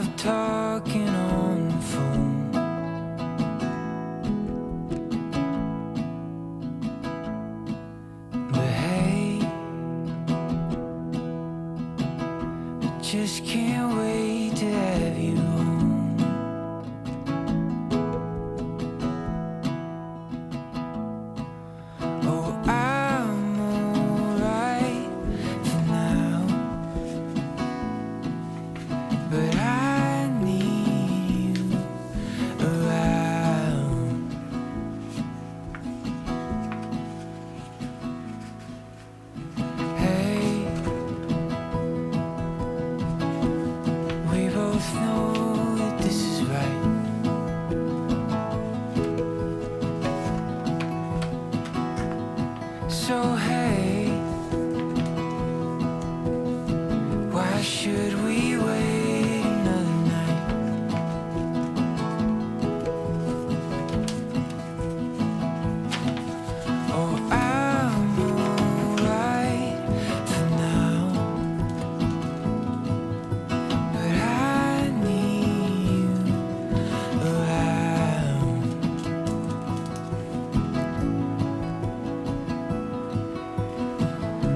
of talking on the phone. But hey, I just can't wait to have you home. Oh, I'm alright for now, but I need you around. Hey, we both know that this is right. So hey, why should we wait another night? Oh, I'm alright for now, but I need you around.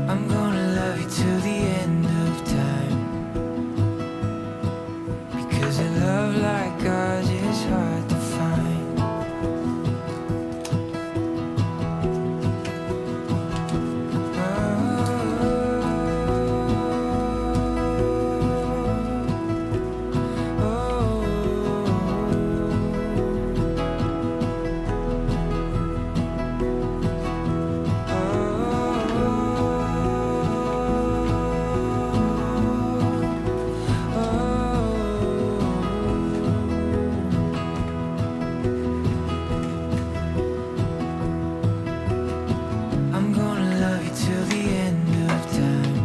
I'm gonna love you till the end of time, because a love like ours is hard to find. I'm gonna love you till the end of time,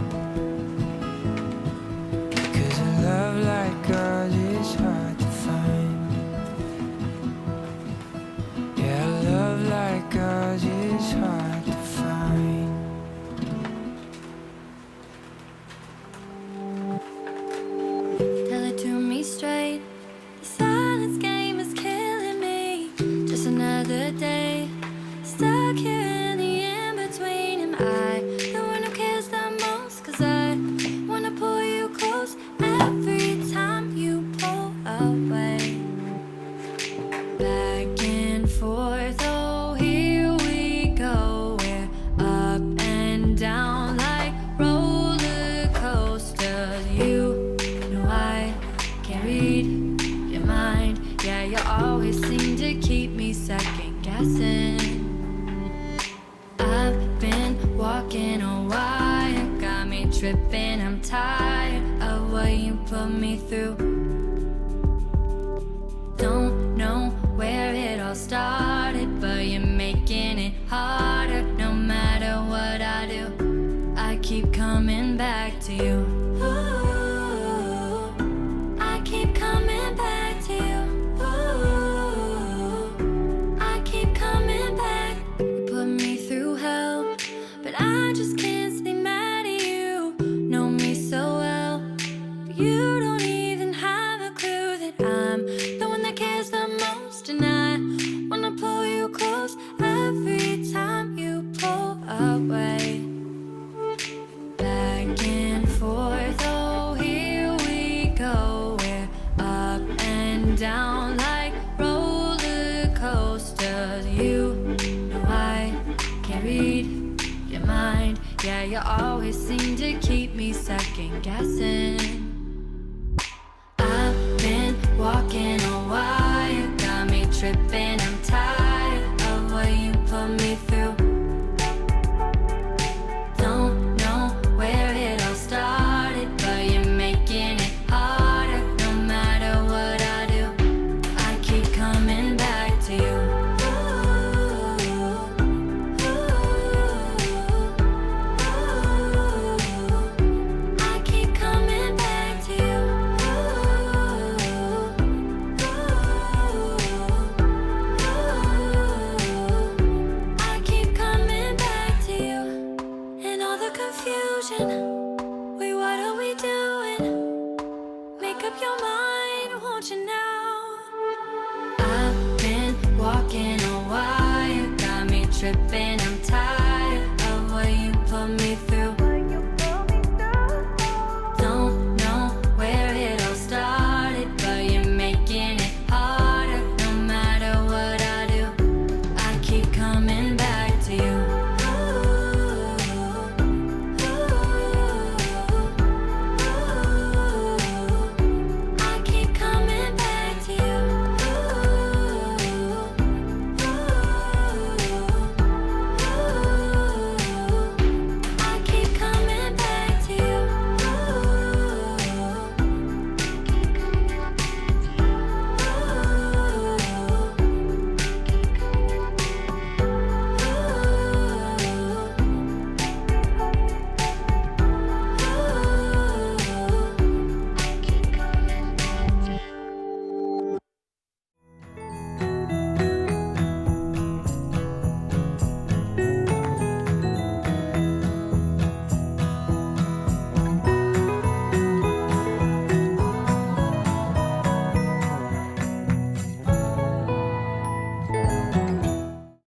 because a love like ours is hard to find. Yeah, a love like ours is hard to find. Tell it to me straight. The silence game is killing me. Just another day stuck here in the in-between. Am I the one who cares the most? 'Cause I wanna pull you close every time you pull away. Back and forth, oh here we go. We're up and down like roller coasters. You know I can't read your mind. Yeah, you always seem to keep me second guessing. I've been walking a while, got me tripping. I'm tired of what you put me through. Don't know where it all started, but you're making it harder. No matter what I do, I keep coming back to you. Ooh, I keep coming back to you. Ooh, I keep coming back. You put me through hell, but I just can't stay mad at you. Know me so well, but you don't even have a clue that I'm the one that cares the most. And I wanna pull you close every time you pull away. Back and forth, oh here we go. We're up and down like roller coasters. You know I can't read your mind. Yeah, you always seem to keep me second guessing. I've been walking